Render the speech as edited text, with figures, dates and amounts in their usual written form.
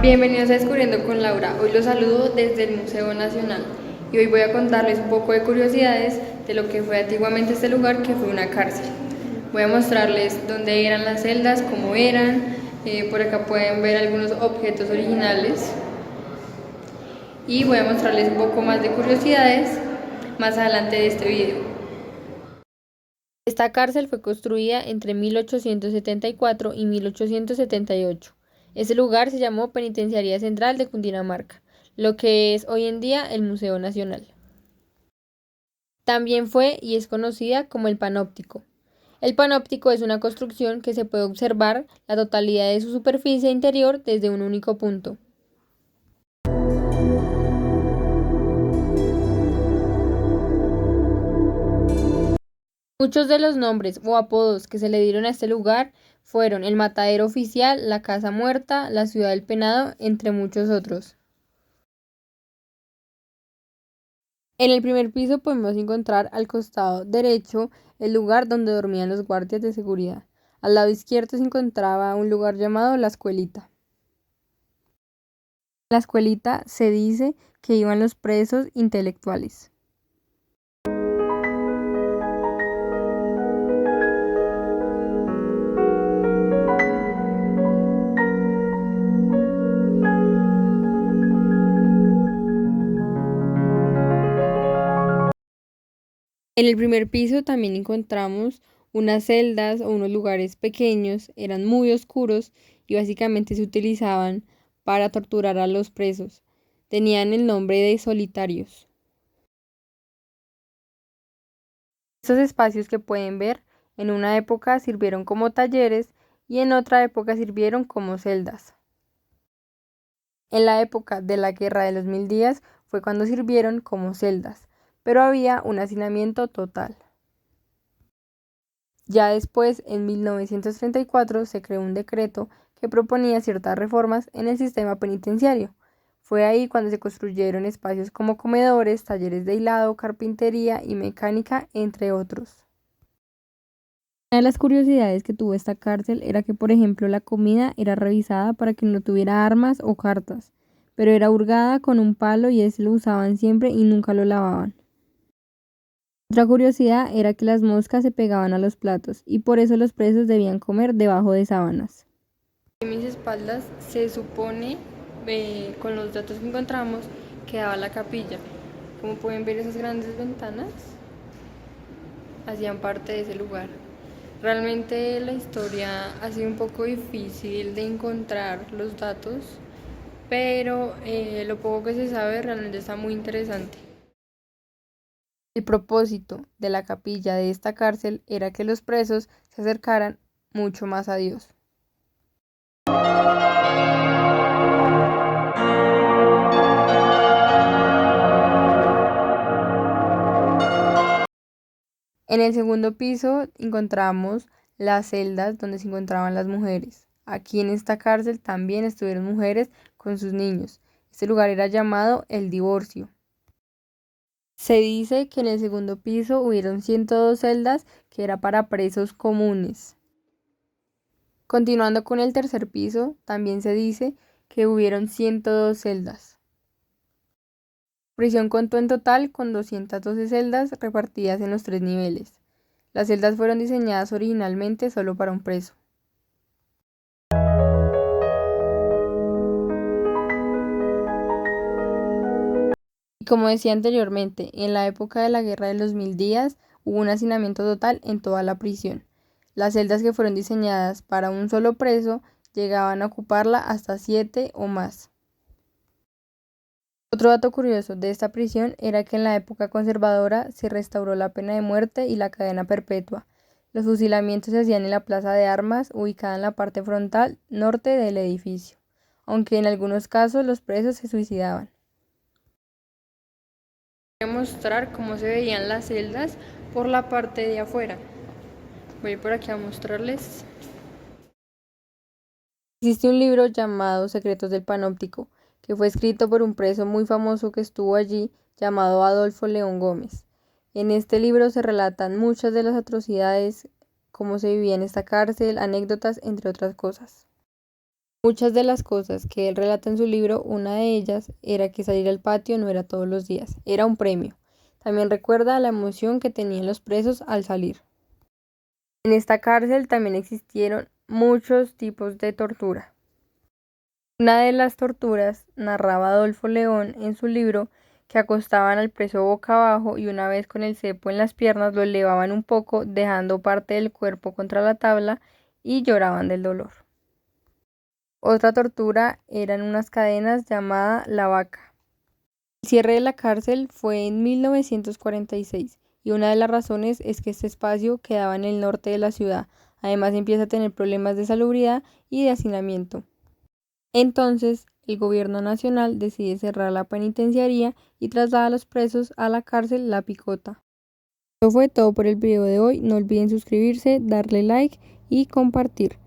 Bienvenidos a Descubriendo con Laura. Hoy los saludo desde el Museo Nacional y hoy voy a contarles un poco de curiosidades de lo que fue antiguamente este lugar, que fue una cárcel. Voy a mostrarles dónde eran las celdas, cómo eran. Por acá pueden ver algunos objetos originales y voy a mostrarles un poco más de curiosidades más adelante de este video. Esta cárcel fue construida entre 1874 y 1878. Ese lugar se llamó Penitenciaría Central de Cundinamarca, lo que es hoy en día el Museo Nacional. También fue y es conocida como el Panóptico. El Panóptico es una construcción que se puede observar la totalidad de su superficie interior desde un único punto. Muchos de los nombres o apodos que se le dieron a este lugar fueron el Matadero Oficial, la Casa Muerta, la Ciudad del Penado, entre muchos otros. En el primer piso podemos encontrar al costado derecho el lugar donde dormían los guardias de seguridad. Al lado izquierdo se encontraba un lugar llamado la Escuelita. En la Escuelita se dice que iban los presos intelectuales. En el primer piso también encontramos unas celdas o unos lugares pequeños, eran muy oscuros y básicamente se utilizaban para torturar a los presos. Tenían el nombre de solitarios. Estos espacios que pueden ver en una época sirvieron como talleres y en otra época sirvieron como celdas. En la época de la Guerra de los Mil Días fue cuando sirvieron como celdas, pero había un hacinamiento total. Ya después, en 1934, se creó un decreto que proponía ciertas reformas en el sistema penitenciario. Fue ahí cuando se construyeron espacios como comedores, talleres de hilado, carpintería y mecánica, entre otros. Una de las curiosidades que tuvo esta cárcel era que, por ejemplo, la comida era revisada para que no tuviera armas o cartas, pero era hurgada con un palo y ese lo usaban siempre y nunca lo lavaban. Otra curiosidad era que las moscas se pegaban a los platos y por eso los presos debían comer debajo de sábanas. En mis espaldas se supone, con los datos que encontramos, que daba la capilla. Como pueden ver, esas grandes ventanas hacían parte de ese lugar. Realmente la historia ha sido un poco difícil de encontrar los datos, pero lo poco que se sabe realmente está muy interesante. El propósito de la capilla de esta cárcel era que los presos se acercaran mucho más a Dios. En el segundo piso encontramos las celdas donde se encontraban las mujeres. Aquí en esta cárcel también estuvieron mujeres con sus niños. Este lugar era llamado el divorcio. Se dice que en el segundo piso hubieron 102 celdas que era para presos comunes. Continuando con el tercer piso, también se dice que hubieron 102 celdas. La prisión contó en total con 212 celdas repartidas en los 3 niveles. Las celdas fueron diseñadas originalmente solo para un preso. Y como decía anteriormente, en la época de la Guerra de los Mil Días hubo un hacinamiento total en toda la prisión. Las celdas que fueron diseñadas para un solo preso llegaban a ocuparla hasta 7 o más. Otro dato curioso de esta prisión era que en la época conservadora se restauró la pena de muerte y la cadena perpetua. Los fusilamientos se hacían en la plaza de armas, ubicada en la parte frontal norte del edificio, aunque en algunos casos los presos se suicidaban. Voy a mostrar cómo se veían las celdas por la parte de afuera. Voy por aquí a mostrarles. Existe un libro llamado Secretos del Panóptico, que fue escrito por un preso muy famoso que estuvo allí, llamado Adolfo León Gómez. En este libro se relatan muchas de las atrocidades, cómo se vivía en esta cárcel, anécdotas, entre otras cosas. Muchas de las cosas que él relata en su libro, una de ellas era que salir al patio no era todos los días, era un premio. También recuerda la emoción que tenían los presos al salir. En esta cárcel también existieron muchos tipos de tortura. Una de las torturas, narraba Adolfo León en su libro, que acostaban al preso boca abajo y una vez con el cepo en las piernas lo elevaban un poco, dejando parte del cuerpo contra la tabla y lloraban del dolor. Otra tortura eran unas cadenas llamada la vaca. El cierre de la cárcel fue en 1946 y una de las razones es que este espacio quedaba en el norte de la ciudad. Además empieza a tener problemas de salubridad y de hacinamiento. Entonces, el gobierno nacional decide cerrar la penitenciaría y traslada a los presos a la cárcel La Picota. Eso fue todo por el video de hoy. No olviden suscribirse, darle like y compartir.